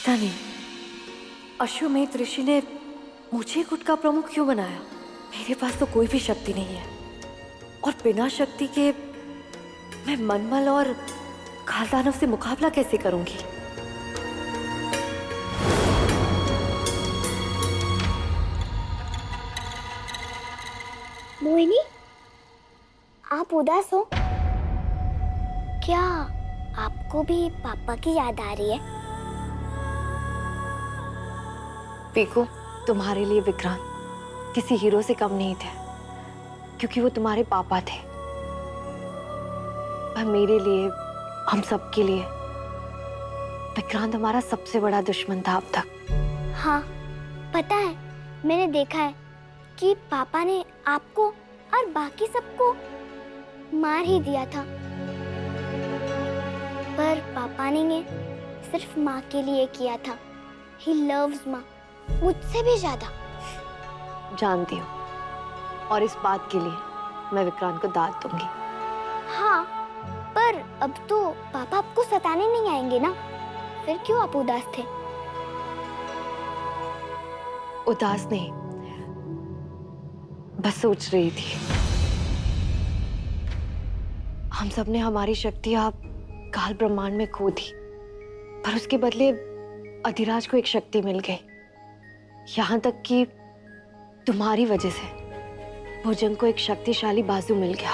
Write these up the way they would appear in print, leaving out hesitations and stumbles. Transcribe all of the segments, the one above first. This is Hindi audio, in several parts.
पता नहीं अश्वमेध ऋषि ने मुझे गुट का प्रमुख क्यों बनाया। मेरे पास तो कोई भी शक्ति नहीं है और बिना शक्ति के मैं मनमल और कालदानव से मुकाबला कैसे करूंगी। मोहिनी, आप उदास हो क्या? आपको भी पापा की याद आ रही है? पीकू, तुम्हारे लिए विक्रांत किसी हीरो से कम नहीं थे, क्योंकि वो तुम्हारे पापा थे। पर मेरे लिए, हम सबके लिए विक्रांत हमारा सबसे बड़ा दुश्मन था अब तक। हाँ, पता है, मैंने देखा है कि पापा ने आपको और बाकी सबको मार ही दिया था, पर पापा ने सिर्फ माँ के लिए किया था। He loves माँ, मुझसे भी ज्यादा। जानती हूँ, और इस बात के लिए मैं विक्रांत को दाद दूंगी। हाँ, पर अब तो पापा आपको सताने नहीं आएंगे ना, फिर क्यों आप उदास थे? उदास नहीं, बस सोच रही थी। हम सब ने हमारी शक्तियां काल ब्रह्मांड में खो दी, पर उसके बदले अधिराज को एक शक्ति मिल गई। यहां तक कि तुम्हारी वजह से भुजंग को एक शक्तिशाली बाजू मिल गया।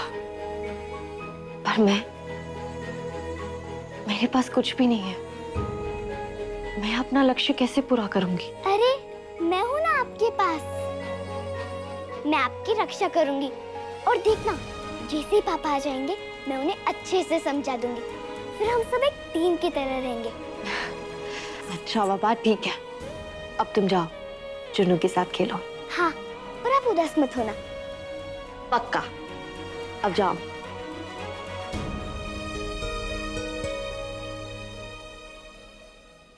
पर मेरे पास कुछ भी नहीं है। मैं अपना लक्ष्य कैसे पूरा करूंगी? अरे, मैं हूं ना आपके पास। मैं आपकी रक्षा करूंगी, और देखना, जैसे ही पापा आ जाएंगे मैं उन्हें अच्छे से समझा दूंगी। फिर हम सब एक टीम की तरह रहेंगे। अच्छा बाबा, ठीक है। अब तुम जाओ, चुन्नू के साथ खेलो। हाँ, पर आप उदास मत होना। पक्का। अब जाओ।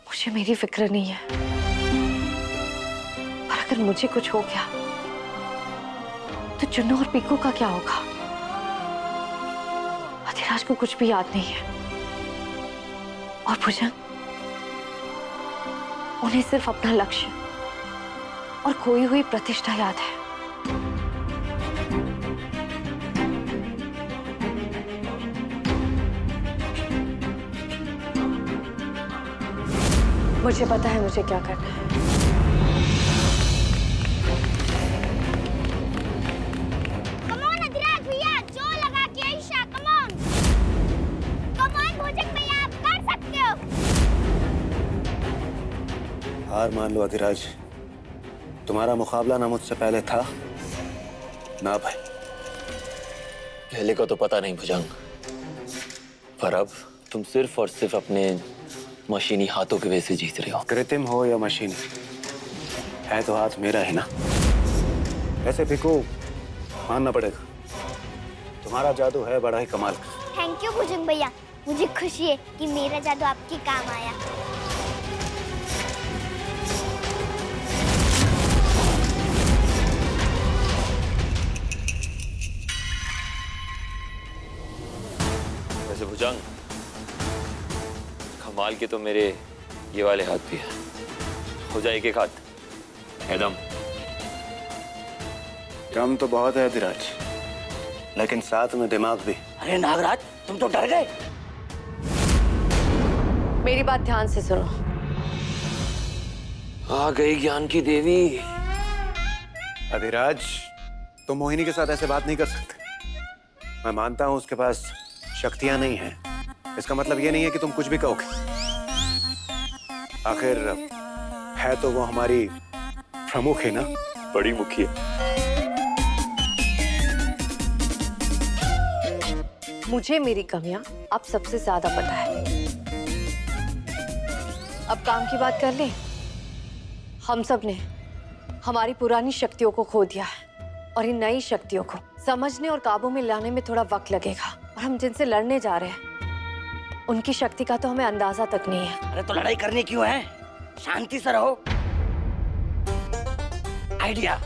मुझे मेरी फिक्र नहीं है, पर अगर मुझे कुछ हो गया तो चुन्नू और पीकू का क्या होगा? अधिराज को कुछ भी याद नहीं है, और भुजंग, उन्हें सिर्फ अपना लक्ष्य और खोई हुई प्रतिष्ठा याद है। मुझे पता है मुझे क्या करना है। Come on, अधिराज भैया, जोर लगा के ईशा, come on, भुजंग भैया, आप कर सकते हो। हार मान लो अधिराज, तुम्हारा मुकाबला ना मुझसे पहले था ना भाई। पहले का तो पता नहीं भुजंग, पर अब तुम सिर्फ और सिर्फ अपने मशीनी हाथों की वजह से जीत रहे हो। कृत्रिम हो या मशीनी, है तो हाथ मेरा है ना। वैसे पीकू, मानना पड़ेगा, तुम्हारा जादू है बड़ा ही कमाल का। थैंक यू भुजंग भैया, मुझे खुशी है कि मेरा जादू आपके काम आया। वैसे भुजंग, कमाल के तो मेरे ये वाले हाथ भी है। हो जाए एक हाथ एकदम। कम तो बहुत है अधिराज, लेकिन साथ में दिमाग भी। अरे नागराज, तुम तो डर गए। मेरी बात ध्यान से सुनो। आ गई ज्ञान की देवी। अधिराज, तुम मोहिनी के साथ ऐसे बात नहीं कर सकते। मैं मानता हूं उसके पास शक्तियां नहीं हैं, इसका मतलब ये नहीं है कि तुम कुछ भी कहोगे। आखिर है तो वो हमारी प्रमुख है ना। बड़ी मुखी है। मुझे मेरी कमियां अब सबसे ज्यादा पता है। अब काम की बात कर लें। हम सब ने हमारी पुरानी शक्तियों को खो दिया है, और इन नई शक्तियों को समझने और काबू में लाने में थोड़ा वक्त लगेगा। और हम जिनसे लड़ने जा रहे हैं उनकी शक्ति का तो हमें अंदाजा तक नहीं है। अरे तो लड़ाई करनी क्यों है? शांति से रहो। आइडिया,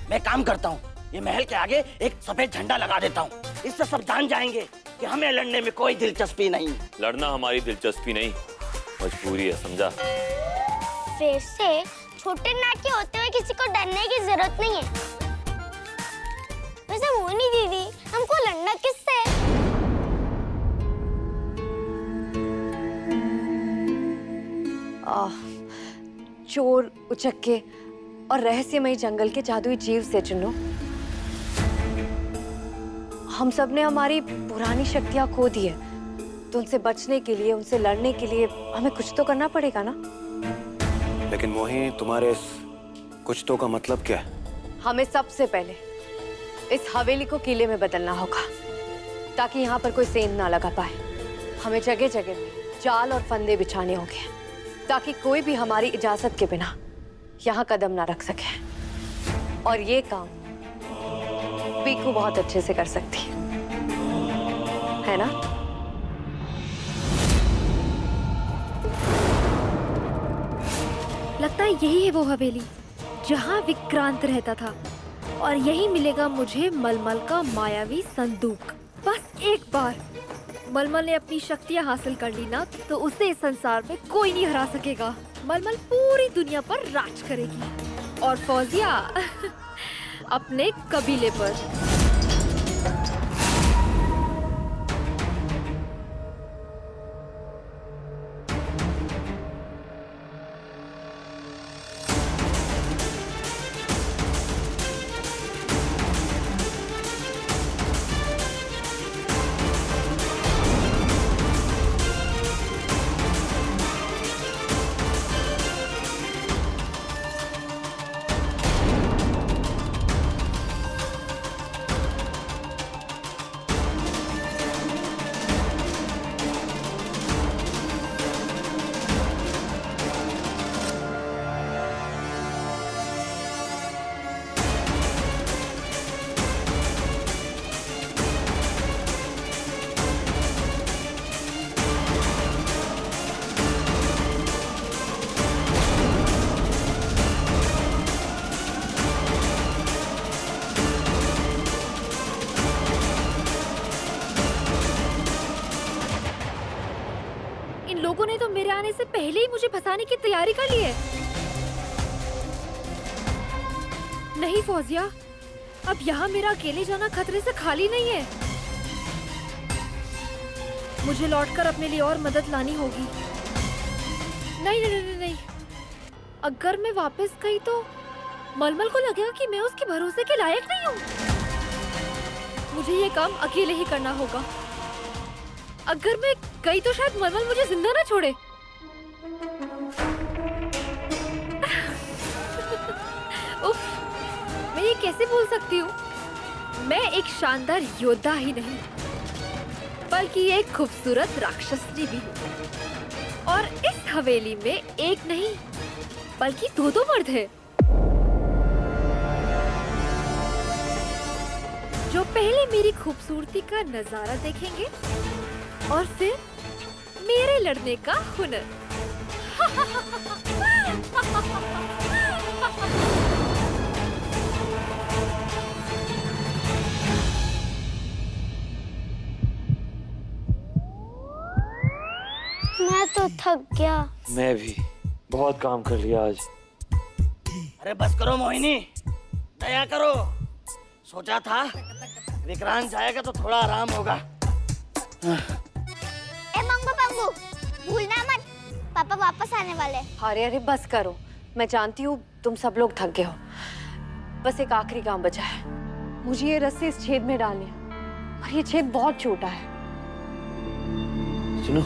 मैं काम करता हूँ, ये महल के आगे एक सफेद झंडा लगा देता हूँ। इससे सब जान जाएंगे कि हमें लड़ने में कोई दिलचस्पी नहीं। लड़ना हमारी दिलचस्पी नहीं, मजबूरी है, समझा? फिर से छोटे नाक के होते हुए किसी को डरने की जरूरत नहीं है। वैसे मोहिनी दीदी, हमको लड़ना किससे है? चोर, उचक्के और रहस्यमयी जंगल के जादुई जीव से चुनो। हम सब ने हमारी पुरानी शक्तियां खो दी है, तो उनसे बचने के लिए, उनसे लड़ने के लिए हमें कुछ तो करना पड़ेगा ना। लेकिन मोहिनी, तुम्हारे इस कुछ तो का मतलब क्या है? हमें सबसे पहले इस हवेली को किले में बदलना होगा, ताकि यहाँ पर कोई सेंध ना लगा पाए। हमें जगह जगह में जाल और फंदे बिछाने होंगे, ताकि कोई भी हमारी इजाजत के बिना यहाँ कदम ना रख सके। और ये काम पीकू बहुत अच्छे से कर सकती है ना? लगता है यही है वो हवेली जहाँ विक्रांत रहता था, और यही मिलेगा मुझे मलमल का मायावी संदूक। बस एक बार मलमल ने अपनी शक्तियाँ हासिल कर ली ना, तो उसे इस संसार में कोई नहीं हरा सकेगा। मलमल पूरी दुनिया पर राज करेगी और फौजिया अपने कबीले पर। लोगों ने तो मेरे आने से पहले ही मुझे फंसाने की तैयारी कर ली है। नहीं फौजिया, अब यहाँ मेरा अकेले जाना खतरे से खाली नहीं है। मुझे लौटकर अपने लिए और मदद लानी होगी। नहीं नहीं नहीं नहीं, अगर मैं वापस गई तो मलमल को लगेगा कि मैं उसके भरोसे के लायक नहीं हूँ। मुझे ये काम अकेले ही करना होगा। अगर मैं गई तो शायद मलमल मुझे जिंदा ना छोड़े। उफ, मैं ये कैसे बोल सकती हूँ? मैं एक शानदार योद्धा ही नहीं, बल्कि एक खूबसूरत राक्षसनी भी हूँ। और इस हवेली में एक नहीं, बल्कि दो मर्द हैं, जो पहले मेरी खूबसूरती का नजारा देखेंगे और फिर मेरे लड़ने का हुनर। मैं तो थक गया। मैं भी बहुत काम कर लिया आज। अरे बस करो मोहिनी, दया करो। सोचा था विक्रांत जाएगा तो थोड़ा आराम होगा। ए मंगू पंगू, भूलना मत, पापा वापस आने वाले। अरे अरे बस करो, मैं जानती हूँ तुम सब लोग थक गए हो। बस एक आखिरी काम बचा है, मुझे ये रस्सी इस छेद में डालनी है, और ये छेद बहुत छोटा है। सुनो,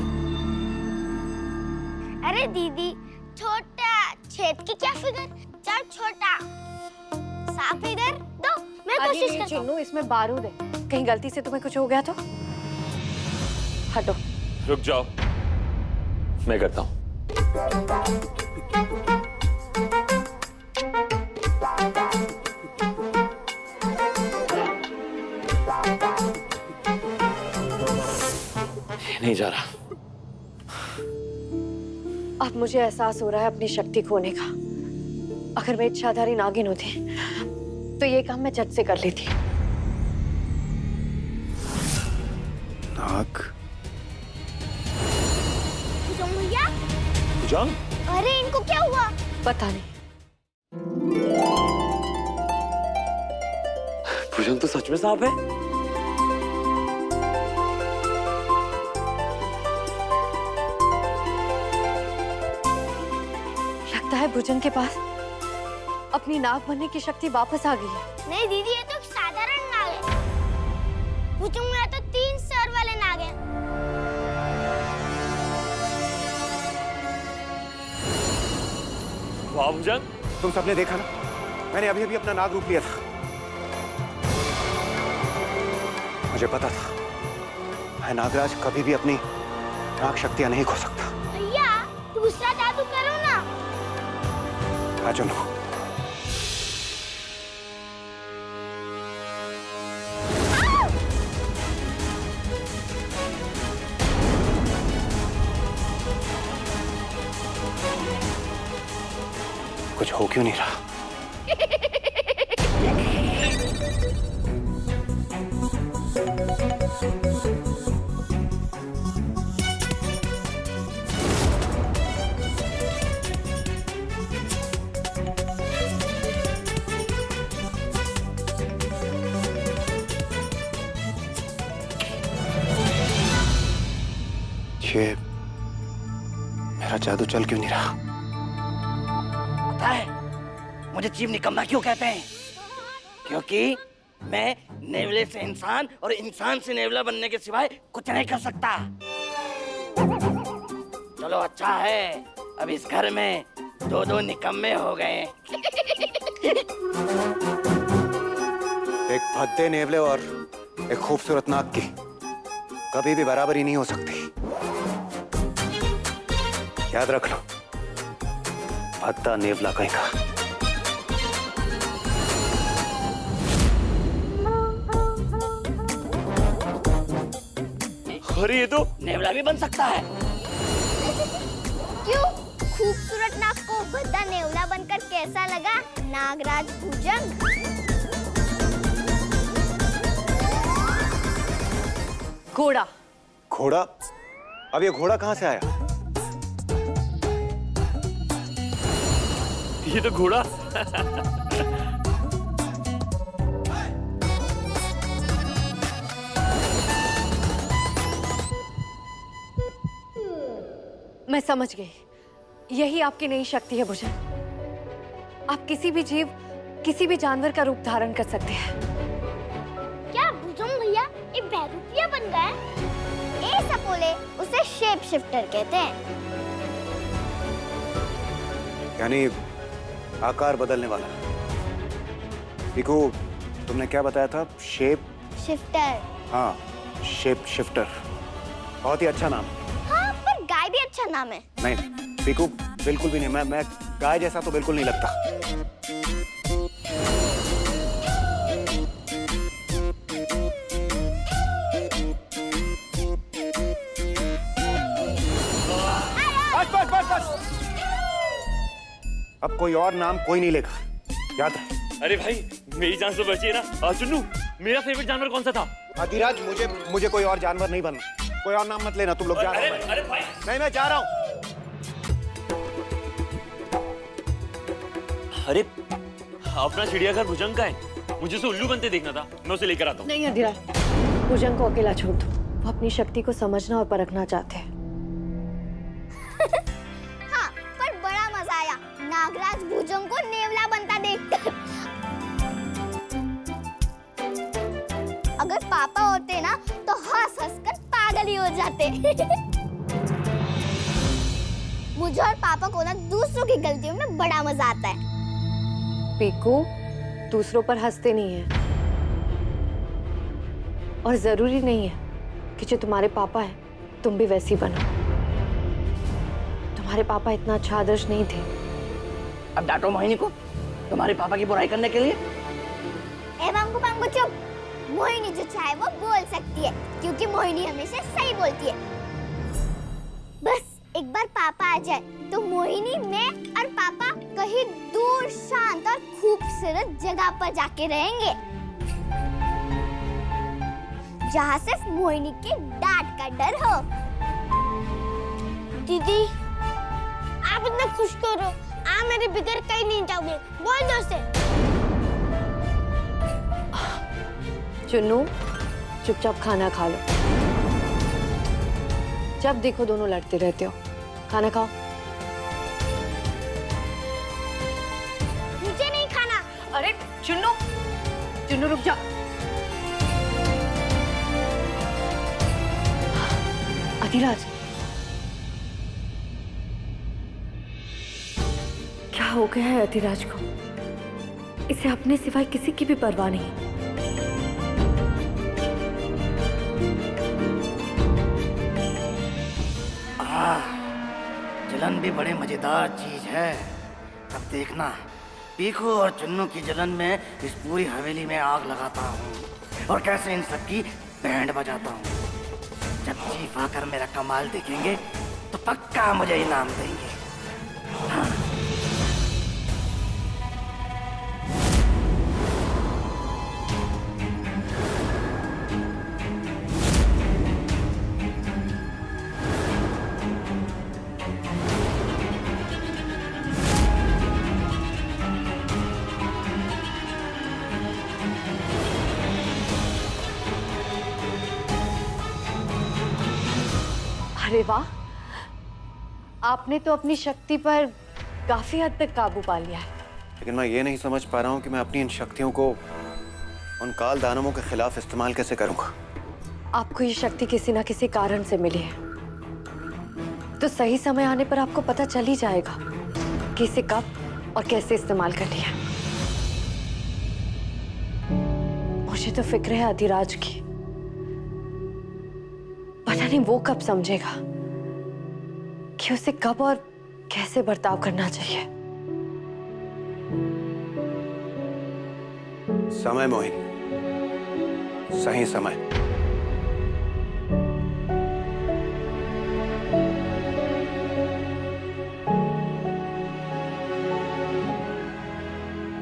अरे दीदी, छोटा छेद की क्या फिकर, चल छोटा सांप इधर दो, मैं कोशिश करता हूँ। चुन्नू, इसमें बारूद है, कहीं गलती से तुम्हें कुछ हो गया तो? हटो। रुक जाओ, मैं करता हूँ। नहीं जा रहा। अब मुझे एहसास हो रहा है अपनी शक्ति खोने का। अगर मैं इच्छाधारी नागिन होती तो ये काम मैं झट से कर लेती। नाग? भुजंग भैया, भुजंग? अरे इनको क्या हुआ? पता नहीं। भुजंग तो सच में सांप है। लगता है भुजंग के पास अपनी नाग बनने की शक्ति वापस आ गई है। नहीं दीदी, ये तो साधारण नाग है। भुजंग में तो 3 सर वाले नाग हैं। वाह भुजंग, तुम सबने देखा ना, मैंने अभी अभी अपना नाग रूप लिया था। मुझे पता था मैं नागराज कभी भी अपनी नाग शक्तियां नहीं खो सकता। भैया दूसरा जादू करो ना। हाँ चलो। कुछ हो क्यों नहीं रहा? ये मेरा जादू चल क्यों नहीं रहा? पता है मुझे चीप निकम्मा क्यों कहते हैं? क्योंकि मैं नेवले से इंसान और इंसान से नेवला बनने के सिवाय कुछ नहीं कर सकता। चलो अच्छा है, अब इस घर में 2-2 निकम्मे हो गए। एक भद्दे नेवले और एक खूबसूरत नाग की कभी भी बराबरी नहीं हो सकती। याद रख लो, भद्दा नेवला कहीं का। अरे ये तो नेवला भी बन सकता है। क्यों? खूबसूरत नाग को भद्दा नेवला बनकर कैसा लगा नागराज भुजंग? घोड़ा। घोड़ा? अब ये घोड़ा कहाँ से आया? ये तो घोड़ा। मैं समझ गई, यही आपकी नई शक्ति है भुजंग। आप किसी भी जीव, किसी भी जानवर का रूप धारण कर सकते हैं। क्या भुजंग भैया ये बहरूपिया बन गए? ए सपोले, उसे शेप शिफ्टर कहते हैं। यानी आकार बदलने वाला। देखो, तुमने क्या बताया था? Shape shifter. हाँ, शेप शिफ्टर। बहुत ही अच्छा नाम। हाँ, पर गाय भी अच्छा नाम है। नहीं पीकू, बिल्कुल भी नहीं। मैं गाय जैसा तो बिल्कुल नहीं लगता। बस बस बस बस। अब कोई और नाम कोई नहीं लेगा, याद है? अरे भाई, मेरी जान से बची है ना। चुन्नू, मेरा फेवरेट जानवर कौन सा था? अधिराज, मुझे कोई और जानवर नहीं बनना। कोई और नाम मत लेना, तुम लोग जा रहे हो। अरे भाई, नहीं, मैं जा रहा हूँ। अरे अपना चिड़ियाघर भुजंग का है, मुझे उसे उल्लू बनते देखना था। मैं उसे लेकर आता हूँ। नहीं अधिराज, भुजंग को अकेला छोड़ दो। वो अपनी शक्ति को समझना और परखना चाहते हैं। हाँ, पर बड़ा मजा आया नागराज भुजंग को नेवला बनता देखकर। अगर पापा होते ना तो हंस हंस कर पागल ही हो जाते। मुझे और पापा को ना दूसरों की गलतियों में बड़ा मजा आता है। पीकू, दूसरों पर हंसते नहीं है, और जरूरी नहीं है कि जो तुम्हारे पापा हैं तुम भी वैसी बनो। तुम्हारे पापा इतना अच्छा आदर्श नहीं थे। अब डांटो मोहिनी को तुम्हारे पापा की बुराई करने के लिए। ए बांगू बांगू चुप। मोहिनी जो चाहे वो बोल सकती है, क्योंकि मोहिनी हमेशा सही बोलती है। बस एक बार पापा आ जाए तो मोहिनी, मैं और पापा कहीं दूर शांत और खूबसूरत जगह पर जाके रहेंगे, जहाँ सिर्फ मोहिनी के डांट का डर हो। दीदी, आप आप इतना खुश क्यों हो? आप मेरे बगैर कहीं नहीं जाओगे, बोल दो उसे। चुन्नू, चुपचाप खाना खा लो। जब देखो दोनों लड़ते रहते हो। खाना खाओ। मुझे नहीं खाना। अरे चुन्नू, चुन्नू रुक जा। अधिराज, क्या हो गया है अधिराज को? इसे अपने सिवाय किसी की भी परवाह नहीं। जलन भी बड़े मजेदार चीज है। अब देखना, पीकू और चुन्नू की जलन में इस पूरी हवेली में आग लगाता हूँ और कैसे इन सबकी बैंड बजाता हूँ। जब चीफ आकर मेरा कमाल देखेंगे तो पक्का मुझे इनाम देंगे। हाँ। अरे वाह, आपने तो अपनी शक्ति पर काफी हद तक काबू पा लिया है। लेकिन मैं ये नहीं समझ पा रहा हूँ कि मैं अपनी इन शक्तियों को उन काल दानवों के खिलाफ इस्तेमाल कैसे करूंगा। आपको ये शक्ति किसी ना किसी कारण से मिली है, तो सही समय आने पर आपको पता चल ही जाएगा कि इसे कब और कैसे इस्तेमाल करनी है। मुझे तो फिक्र है अधिराज की। पता नहीं वो कब समझेगा कि उसे कब और कैसे बर्ताव करना चाहिए। समय मोहिनी, सही समय।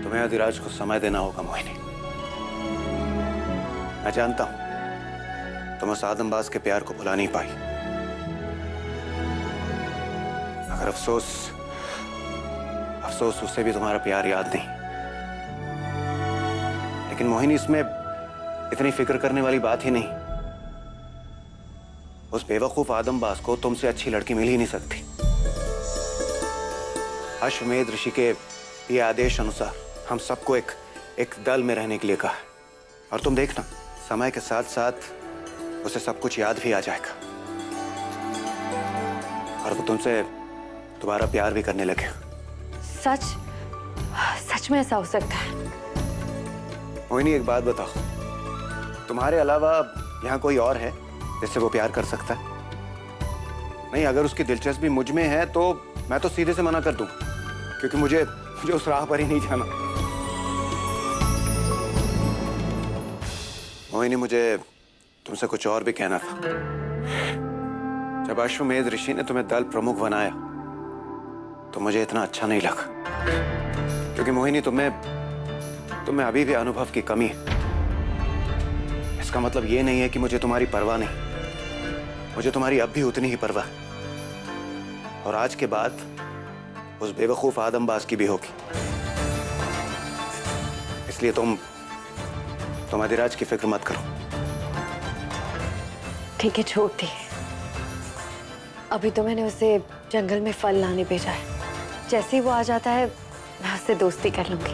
तुम्हें अधिराज को समय देना होगा मोहिनी। मैं जानता हूं तुम उस आदमबाज के प्यार को भुला नहीं पाई, मगर अफसोस उससे भी तुम्हारा प्यार याद नहीं। लेकिन मोहिनी, इसमें इतनी फिक्र करने वाली बात ही नहीं। उस बेवकूफ आदमबाज को तुमसे अच्छी लड़की मिल ही नहीं सकती। अश्वमेध ऋषि के ये आदेश अनुसार हम सबको एक दल में रहने के लिए कहा। और तुम देखना, समय के साथ साथ उसे सब कुछ याद भी आ जाएगा और वो तुमसे दोबारा प्यार भी करने लगे। सच में ऐसा हो सकता है? मोहिनी, एक बात बताओ, तुम्हारे अलावा यहाँ कोई और है जिससे वो प्यार कर सकता है? नहीं, अगर उसकी दिलचस्पी मुझ में है तो मैं तो सीधे से मना कर दूं, क्योंकि मुझे उस राह पर ही नहीं जाना। मोहिनी, मुझे तुमसे कुछ और भी कहना था। जब अश्वमेध ऋषि ने तुम्हें दल प्रमुख बनाया तो मुझे इतना अच्छा नहीं लगा, क्योंकि मोहिनी, तुम्हें अभी भी अनुभव की कमी है। इसका मतलब ये नहीं है कि मुझे तुम्हारी परवाह नहीं, मुझे तुम्हारी अब भी उतनी ही परवाह। और आज के बाद उस बेवकूफ आदमबाज की भी होगी। इसलिए तुम अधिराज की फिक्र मत करो। ठीक है, छोड़ दी। अभी तो मैंने उसे जंगल में फल लाने भेजा है। जैसे ही वो आ जाता है मैं उससे दोस्ती कर लूंगी।